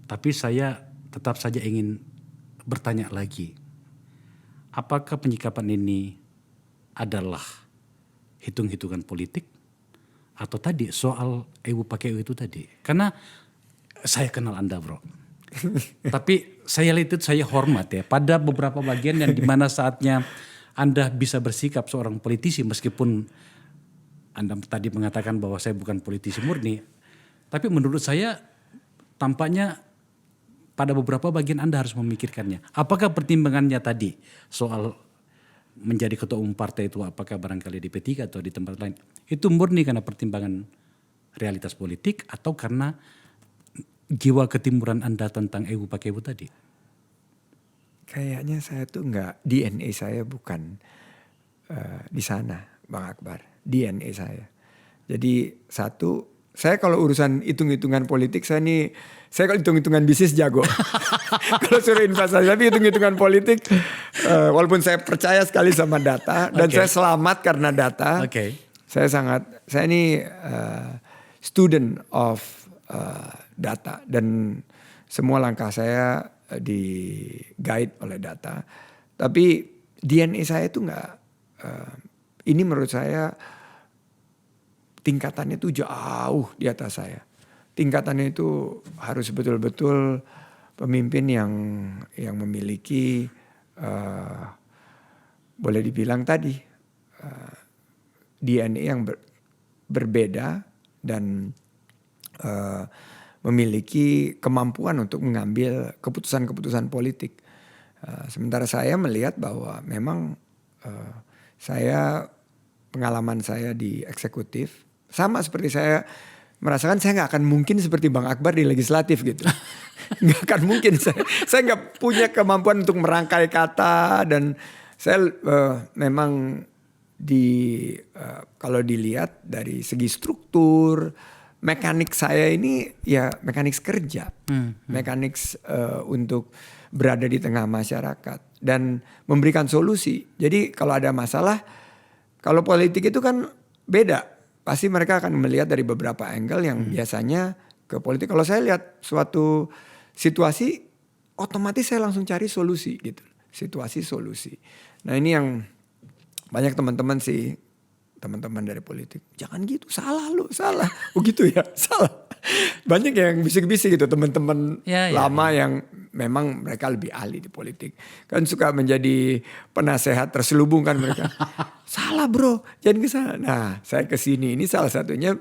Tapi saya tetap saja ingin bertanya lagi. Apakah penyikapan ini adalah hitung-hitungan politik? Atau tadi soal EWU pakai EWU itu tadi? Karena saya kenal Anda, bro. Tapi saya lihat itu, saya hormat ya. Pada beberapa bagian yang dimana saatnya Anda bisa bersikap seorang politisi, meskipun Anda tadi mengatakan bahwa saya bukan politisi murni, tapi menurut saya tampaknya pada beberapa bagian Anda harus memikirkannya. Apakah pertimbangannya tadi soal menjadi ketua umum partai itu, apakah barangkali di P3 atau di tempat lain, itu murni karena pertimbangan realitas politik atau karena jiwa ketimuran Anda tentang EWU pakai EWU tadi? Kayaknya saya tuh nggak, DNA saya bukan di sana, Bang Akbar. DNA saya. Jadi satu, saya kalau urusan hitung-hitungan politik, saya kalau hitung-hitungan bisnis jago. Kalau suruh investasi, tapi hitung-hitungan politik, walaupun saya percaya sekali sama data dan saya selamat karena data. Saya ini student of data, dan semua langkah saya di guide oleh data. Tapi DNA saya itu nggak, ini menurut saya tingkatannya itu jauh di atas saya. Tingkatannya itu harus betul-betul pemimpin yang memiliki boleh dibilang tadi DNA yang berbeda dan memiliki kemampuan untuk mengambil keputusan-keputusan politik. Sementara saya melihat bahwa memang pengalaman saya di eksekutif sama seperti saya merasakan saya nggak akan mungkin seperti Bang Akbar di legislatif gitu. Nggak akan mungkin, saya nggak punya kemampuan untuk merangkai kata, dan saya memang kalau dilihat dari segi struktur, mekanik saya ini ya mekanik kerja, mekanik untuk berada di tengah masyarakat dan memberikan solusi. Jadi kalau ada masalah, kalau politik itu kan beda. Pasti mereka akan melihat dari beberapa angle yang biasanya ke politik. Kalau saya lihat suatu situasi, otomatis saya langsung cari solusi gitu. Situasi solusi. Nah ini yang banyak teman-teman sih, teman-teman dari politik. Jangan gitu, salah lu, salah. Oh gitu ya, salah. Banyak yang bisik-bisik gitu, teman-teman lama yang memang mereka lebih ahli di politik. Kan suka menjadi penasehat terselubung kan mereka. Salah bro, jangan ke sana. Nah saya kesini, ini salah satunya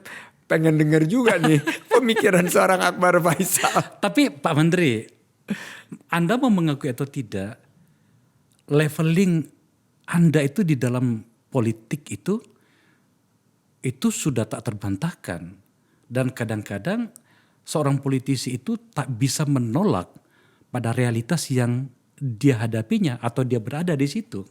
pengen dengar juga nih pemikiran seorang Akbar Faisal. Tapi Pak Menteri, Anda mau mengakui atau tidak, leveling Anda itu di dalam politik itu sudah tak terbantahkan. Dan kadang-kadang seorang politisi itu tak bisa menolak pada realitas yang dia hadapinya atau dia berada di situ.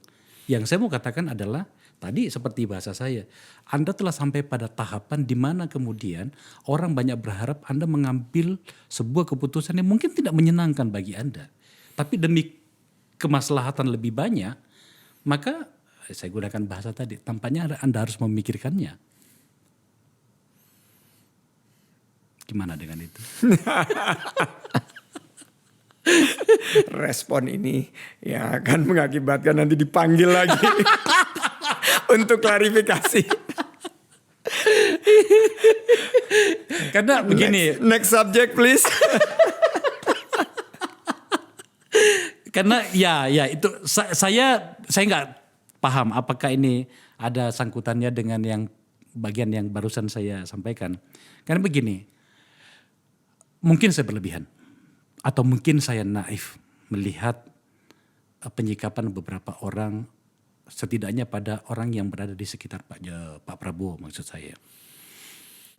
Yang saya mau katakan adalah tadi seperti bahasa saya, Anda telah sampai pada tahapan di mana kemudian orang banyak berharap Anda mengambil sebuah keputusan yang mungkin tidak menyenangkan bagi Anda. Tapi demi kemaslahatan lebih banyak, maka saya gunakan bahasa tadi, tampaknya Anda harus memikirkannya. Gimana dengan itu? Respon ini ya akan mengakibatkan nanti dipanggil lagi untuk klarifikasi. Karena begini. Next subject please. Karena ya itu saya nggak paham apakah ini ada sangkutannya dengan yang bagian yang barusan saya sampaikan. Karena begini, mungkin saya berlebihan atau mungkin saya naif melihat penyikapan beberapa orang, setidaknya pada orang yang berada di sekitar Pak Prabowo maksud saya.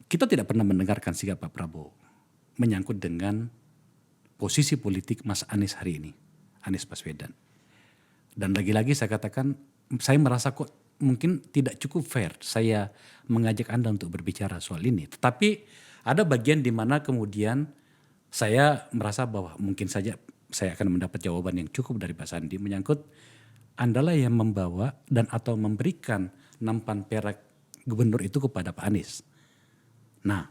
Kita tidak pernah mendengarkan sikap Pak Prabowo menyangkut dengan posisi politik Mas Anies hari ini, Anies Baswedan. Dan lagi-lagi saya katakan, saya merasa kok mungkin tidak cukup fair saya mengajak Anda untuk berbicara soal ini. Tetapi ada bagian di mana kemudian saya merasa bahwa mungkin saja saya akan mendapat jawaban yang cukup dari Pak Sandi menyangkut Anda lah yang membawa dan atau memberikan nampan perak gubernur itu kepada Pak Anies. Nah,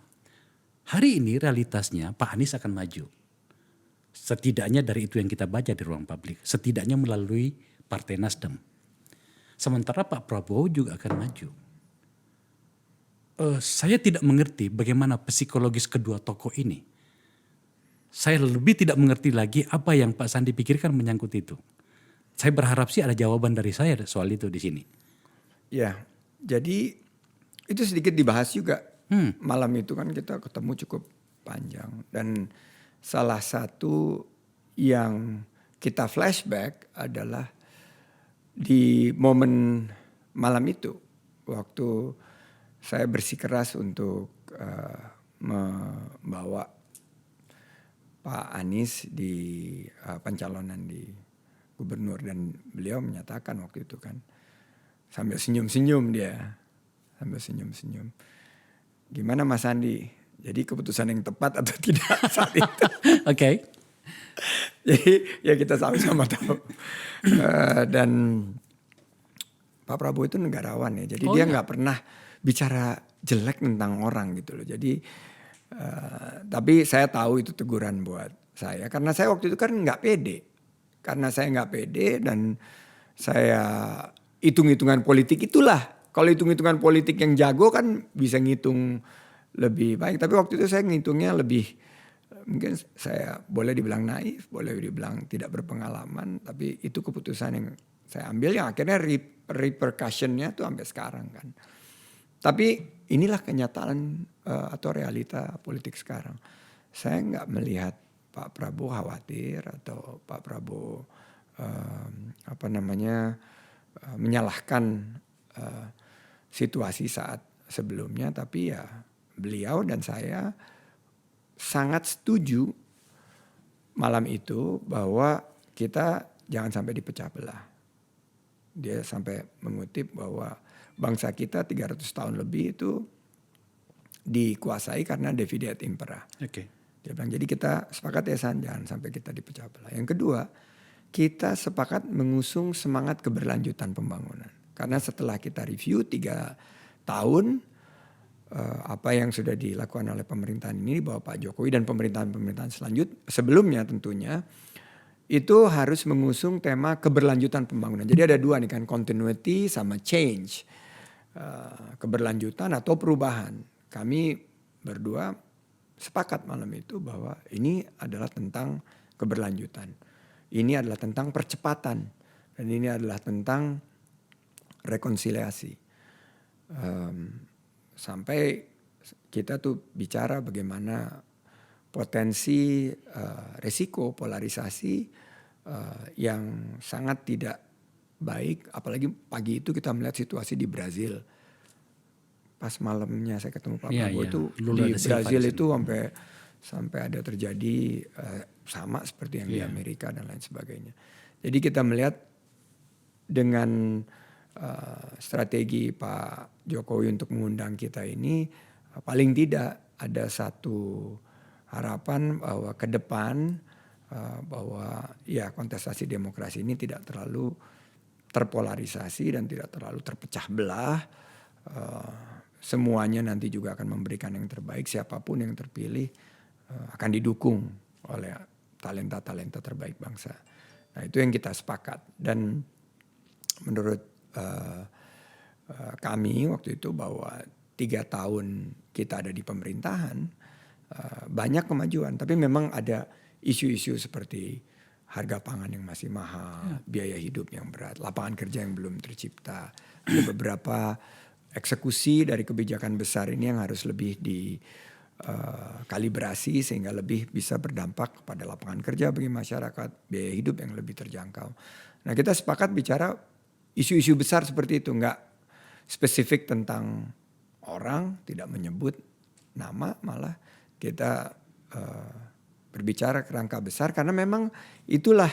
hari ini realitasnya Pak Anies akan maju. Setidaknya dari itu yang kita baca di ruang publik. Setidaknya melalui Partai Nasdem. Sementara Pak Prabowo juga akan maju. Saya tidak mengerti bagaimana psikologis kedua tokoh ini. Saya lebih tidak mengerti lagi apa yang Pak Sandi pikirkan menyangkut itu. Saya berharap sih ada jawaban dari saya soal itu di sini. Ya, jadi itu sedikit dibahas juga. Malam itu kan kita ketemu cukup panjang. Dan salah satu yang kita flashback adalah di momen malam itu. Waktu saya bersikeras untuk membawa Pak Anies di pencalonan di gubernur. Dan beliau menyatakan waktu itu kan, sambil senyum-senyum dia. Sambil senyum-senyum. Gimana Mas Andi? Jadi keputusan yang tepat atau tidak saat itu? Oke. Jadi ya kita sama-sama tahu. Dan Pak Prabowo itu negarawan ya. Jadi dia nggak pernah bicara jelek tentang orang gitu loh. Jadi tapi saya tahu itu teguran buat saya. Karena saya waktu itu kan nggak pede. Karena saya nggak pede dan saya hitung-hitungan politik itulah. Kalau hitung-hitungan politik yang jago kan bisa ngitung lebih baik. Tapi waktu itu saya ngitungnya lebih, mungkin saya boleh dibilang naif, boleh dibilang tidak berpengalaman. Tapi itu keputusan yang saya ambil yang akhirnya repercussionnya tuh sampai sekarang kan. Tapi inilah kenyataan atau realita politik sekarang. Saya nggak melihat Pak Prabowo khawatir atau Pak Prabowo menyalahkan situasi saat sebelumnya. Tapi ya beliau dan saya sangat setuju malam itu bahwa kita jangan sampai dipecah belah. Dia sampai mengutip bahwa bangsa kita 300 tahun lebih itu dikuasai karena divide et impera. Dia bilang, jadi kita sepakat ya San, jangan sampai kita dipecah belah. Yang kedua, kita sepakat mengusung semangat keberlanjutan pembangunan. Karena setelah kita review 3 tahun, apa yang sudah dilakukan oleh pemerintahan ini, bahwa Pak Jokowi dan pemerintahan-pemerintahan sebelumnya tentunya, itu harus mengusung tema keberlanjutan pembangunan. Jadi ada 2 nih kan, continuity sama change. Keberlanjutan atau perubahan. Kami berdua sepakat malam itu bahwa ini adalah tentang keberlanjutan. Ini adalah tentang percepatan. Dan ini adalah tentang rekonsiliasi. Sampai kita tuh bicara bagaimana potensi resiko polarisasi yang sangat tidak baik. Apalagi pagi itu kita melihat situasi di Brazil. Pas malamnya saya ketemu Pak Prabowo itu di Brazil itu sampai ada terjadi sama seperti yang di Amerika dan lain sebagainya. Jadi kita melihat dengan strategi Pak Jokowi untuk mengundang kita ini, paling tidak ada satu harapan bahwa ke depan bahwa ya kontestasi demokrasi ini tidak terlalu terpolarisasi dan tidak terlalu terpecah belah. Semuanya nanti juga akan memberikan yang terbaik, siapapun yang terpilih akan didukung oleh talenta-talenta terbaik bangsa. Nah itu yang kita sepakat. Dan menurut kami waktu itu bahwa 3 tahun kita ada di pemerintahan, banyak kemajuan. Tapi memang ada isu-isu seperti harga pangan yang masih mahal, biaya hidup yang berat, lapangan kerja yang belum tercipta. Ada beberapa eksekusi dari kebijakan besar ini yang harus lebih dikalibrasi sehingga lebih bisa berdampak kepada lapangan kerja bagi masyarakat, biaya hidup yang lebih terjangkau. Nah kita sepakat bicara isu-isu besar seperti itu, nggak spesifik tentang orang, tidak menyebut nama, malah kita berbicara kerangka besar karena memang itulah.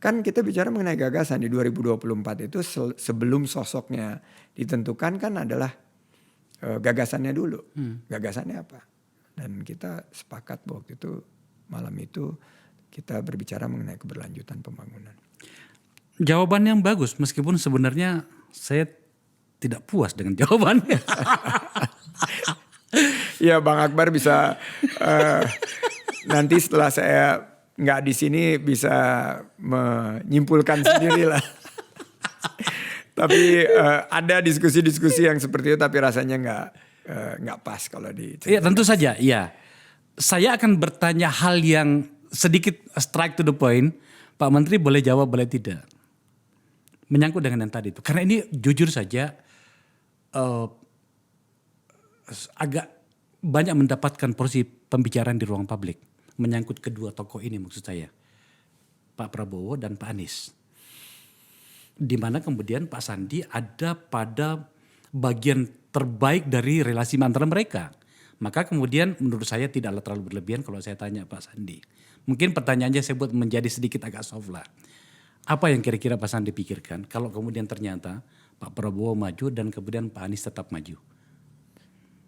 Kan kita bicara mengenai gagasan di 2024 itu sebelum sosoknya ditentukan kan adalah gagasannya dulu. Gagasannya apa? Dan kita sepakat bahwa waktu itu malam itu kita berbicara mengenai keberlanjutan pembangunan. Jawaban yang bagus meskipun sebenarnya saya tidak puas dengan jawabannya. Ya Bang Akbar bisa nanti setelah saya nggak di sini bisa menyimpulkan sendirilah. Tapi ada diskusi-diskusi yang seperti itu, tapi rasanya nggak pas kalau di. Iya tentu saja, iya. Saya akan bertanya hal yang sedikit strike to the point. Pak Menteri boleh jawab, boleh tidak. Menyangkut dengan yang tadi itu. Karena ini jujur saja agak banyak mendapatkan porsi pembicaraan di ruang publik. Menyangkut kedua tokoh ini maksud saya. Pak Prabowo dan Pak Anies. Di mana kemudian Pak Sandi ada pada bagian terbaik dari relasi antara mereka. Maka kemudian menurut saya tidaklah terlalu berlebihan kalau saya tanya Pak Sandi. Mungkin pertanyaannya saya buat menjadi sedikit agak soft lah. Apa yang kira-kira Pak Sandi pikirkan kalau kemudian ternyata Pak Prabowo maju dan kemudian Pak Anies tetap maju?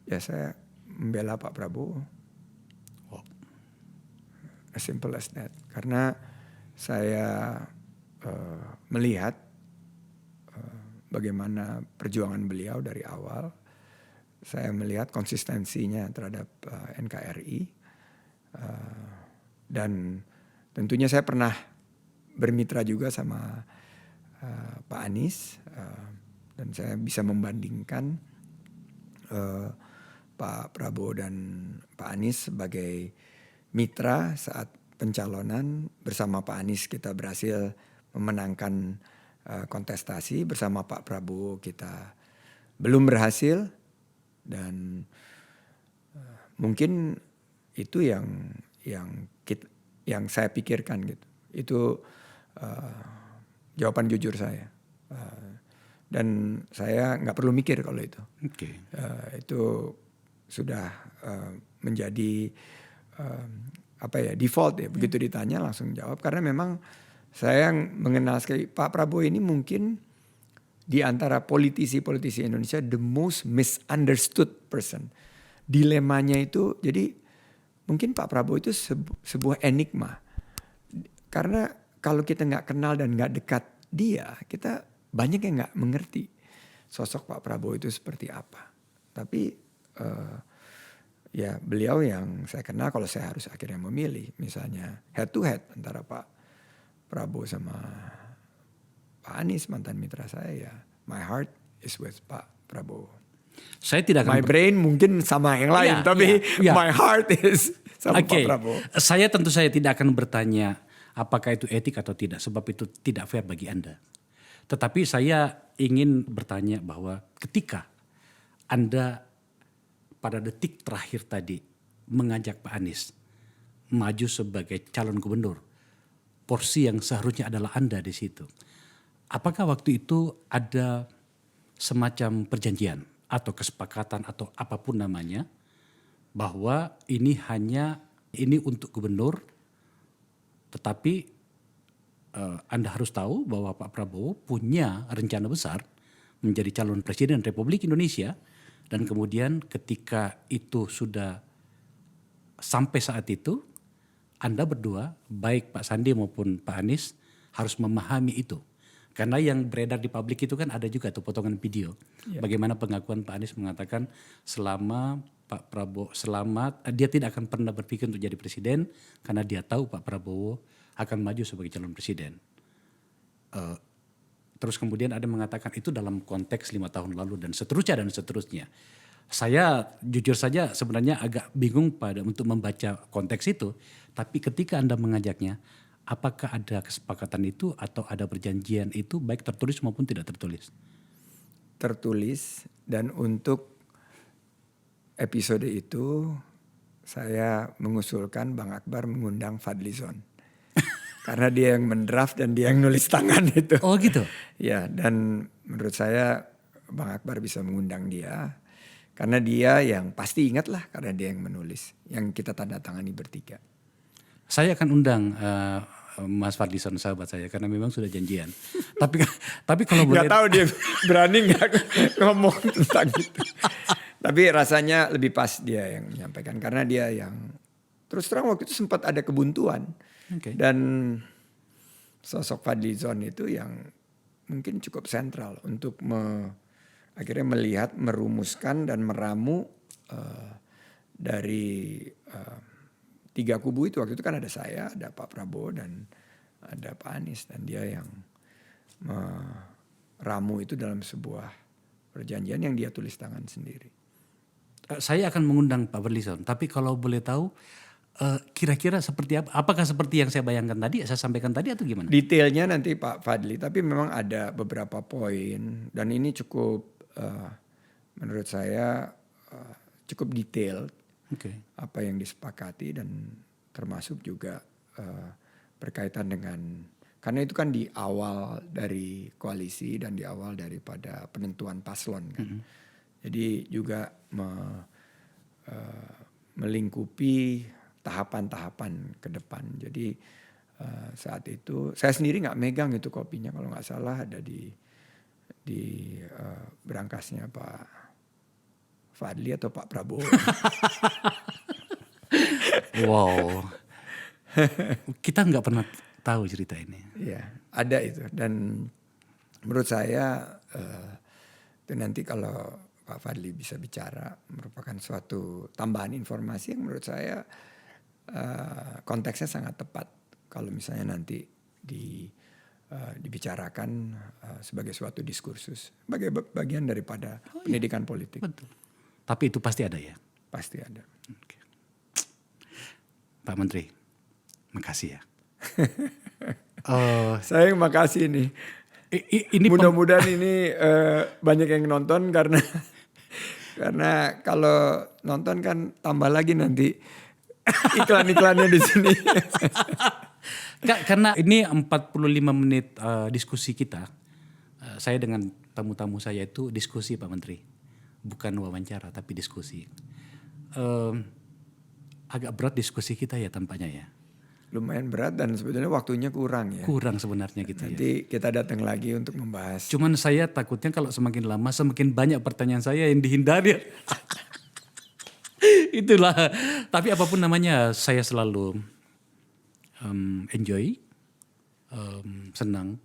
Ya saya membela Pak Prabowo. As simple as that. Karena saya melihat bagaimana perjuangan beliau dari awal. Saya melihat konsistensinya terhadap NKRI. Dan tentunya saya pernah bermitra juga sama Pak Anies. Dan saya bisa membandingkan Pak Prabowo dan Pak Anies sebagai mitra saat pencalonan. Bersama Pak Anies kita berhasil memenangkan kontestasi, bersama Pak Prabowo kita belum berhasil. Dan mungkin itu yang saya pikirkan gitu. Itu jawaban jujur saya. Dan saya nggak perlu mikir kalau itu. Okay. Itu sudah menjadi default ya. Begitu ditanya langsung jawab, karena memang saya yang mengenal sekali Pak Prabowo ini mungkin di antara politisi-politisi Indonesia the most misunderstood person. Dilemanya itu, jadi mungkin Pak Prabowo itu sebuah enigma. Karena kalau kita nggak kenal dan nggak dekat dia, kita banyak yang nggak mengerti sosok Pak Prabowo itu seperti apa. Tapi ya beliau yang saya kenal, kalau saya harus akhirnya memilih, misalnya head to head antara Pak Prabowo sama Pak Anies, mantan mitra saya, ya my heart is with Pak Prabowo. Saya tidak akan My brain mungkin sama yang lain, tapi my heart is sama Pak Prabowo. Saya tentu saya tidak akan bertanya apakah itu etik atau tidak, sebab itu tidak fair bagi Anda. Tetapi saya ingin bertanya bahwa ketika Anda pada detik terakhir tadi mengajak Pak Anies maju sebagai calon gubernur, porsi yang seharusnya adalah Anda di situ. Apakah waktu itu ada semacam perjanjian atau kesepakatan atau apapun namanya bahwa ini untuk gubernur, tetapi Anda harus tahu bahwa Pak Prabowo punya rencana besar menjadi calon presiden Republik Indonesia, dan kemudian ketika itu sudah sampai saat itu, Anda berdua, baik Pak Sandi maupun Pak Anies, harus memahami itu. Karena yang beredar di publik itu kan ada juga tuh potongan video. Bagaimana pengakuan Pak Anies mengatakan selama Pak Prabowo dia tidak akan pernah berpikir untuk jadi presiden karena dia tahu Pak Prabowo akan maju sebagai calon presiden. Terus kemudian ada mengatakan itu dalam konteks 5 tahun lalu dan seterusnya. Saya jujur saja sebenarnya agak bingung untuk membaca konteks itu. Tapi ketika Anda mengajaknya, apakah ada kesepakatan itu atau ada perjanjian itu baik tertulis maupun tidak tertulis? Tertulis, dan untuk episode itu saya mengusulkan Bang Akbar mengundang Fadlizon. Karena dia yang mendraft dan dia yang nulis tangan itu. Oh gitu? Ya, dan menurut saya Bang Akbar bisa mengundang dia. Karena dia yang pasti ingat lah, karena dia yang menulis. Yang kita tanda tangani bertiga. Saya akan undang Mas Fadlizon, sahabat saya, karena memang sudah janjian. tapi kalau boleh, nggak tahu dia berani nggak ngomong tentang itu. Tapi rasanya lebih pas dia yang menyampaikan, karena dia yang terus terang waktu itu sempat ada kebuntuan. Dan sosok Fadlizon itu yang mungkin cukup sentral untuk akhirnya melihat, merumuskan dan meramu dari 3 kubu itu. Waktu itu kan ada saya, ada Pak Prabowo dan ada Pak Anies, dan dia yang meramu itu dalam sebuah perjanjian yang dia tulis tangan sendiri. Saya akan mengundang Pak Fadlizon, tapi kalau boleh tahu kira-kira seperti apa? Apakah seperti yang saya bayangkan tadi, saya sampaikan tadi, atau gimana? Detailnya nanti Pak Fadli, tapi memang ada beberapa poin dan ini cukup menurut saya cukup detail. Apa yang disepakati, dan termasuk juga berkaitan dengan, karena itu kan di awal dari koalisi dan di awal daripada penentuan paslon kan. Jadi juga melingkupi tahapan-tahapan ke depan. Jadi saat itu saya sendiri nggak megang itu kopinya, kalau nggak salah ada di berangkasnya Pak Fadli atau Pak Prabowo. Wow, kita nggak pernah tahu cerita ini. Iya, ada itu, dan menurut saya itu nanti kalau Pak Fadli bisa bicara, merupakan suatu tambahan informasi yang menurut saya konteksnya sangat tepat kalau misalnya nanti dibicarakan sebagai suatu diskursus, sebagai bagian daripada pendidikan politik. Betul. Tapi itu pasti ada ya? Pasti ada. Pak Menteri, makasih ya. Saya yang makasih nih. Ini mudah-mudahan ini banyak yang nonton, karena kalau nonton kan tambah lagi nanti iklan-iklannya di sini. Karena ini 45 menit diskusi kita. Saya dengan tamu-tamu saya itu diskusi, Pak Menteri. Bukan wawancara tapi diskusi. agak berat diskusi kita ya tampaknya ya. Lumayan berat dan sebetulnya waktunya kurang ya. Kurang sebenarnya gitu ya. Nanti kita datang lagi untuk membahas. Cuman saya takutnya kalau semakin lama semakin banyak pertanyaan saya yang dihindari. Itulah. Tapi apapun namanya saya selalu enjoy, senang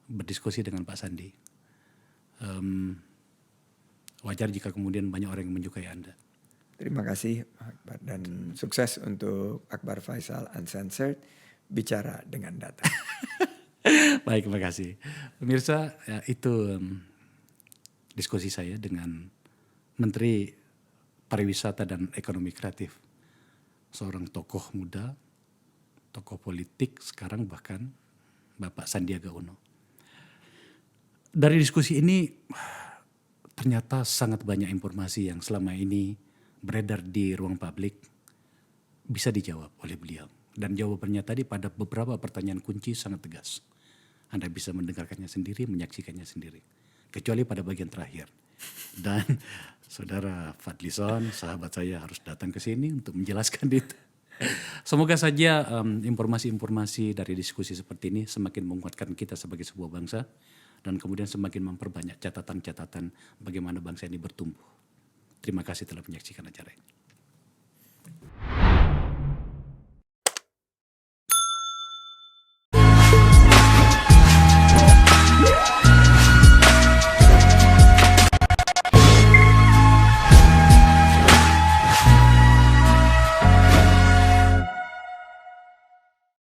berdiskusi dengan Pak Sandi. Wajar jika kemudian banyak orang yang menyukai Anda. Terima kasih Pak Akbar dan sukses untuk Akbar Faisal Uncensored, bicara dengan data. Baik, terima kasih. Pemirsa, ya, itu diskusi saya dengan Menteri Pariwisata dan Ekonomi Kreatif. Seorang tokoh muda, tokoh politik sekarang bahkan Bapak Sandiaga Uno. Dari diskusi ini ternyata sangat banyak informasi yang selama ini beredar di ruang publik bisa dijawab oleh beliau. Dan jawabannya tadi pada beberapa pertanyaan kunci sangat tegas. Anda bisa mendengarkannya sendiri, menyaksikannya sendiri. Kecuali pada bagian terakhir. Dan Saudara Fadlison, sahabat saya harus datang ke sini untuk menjelaskan itu. Semoga saja informasi-informasi dari diskusi seperti ini semakin menguatkan kita sebagai sebuah bangsa. Dan kemudian semakin memperbanyak catatan-catatan bagaimana bangsa ini bertumbuh. Terima kasih telah menyaksikan acara ini.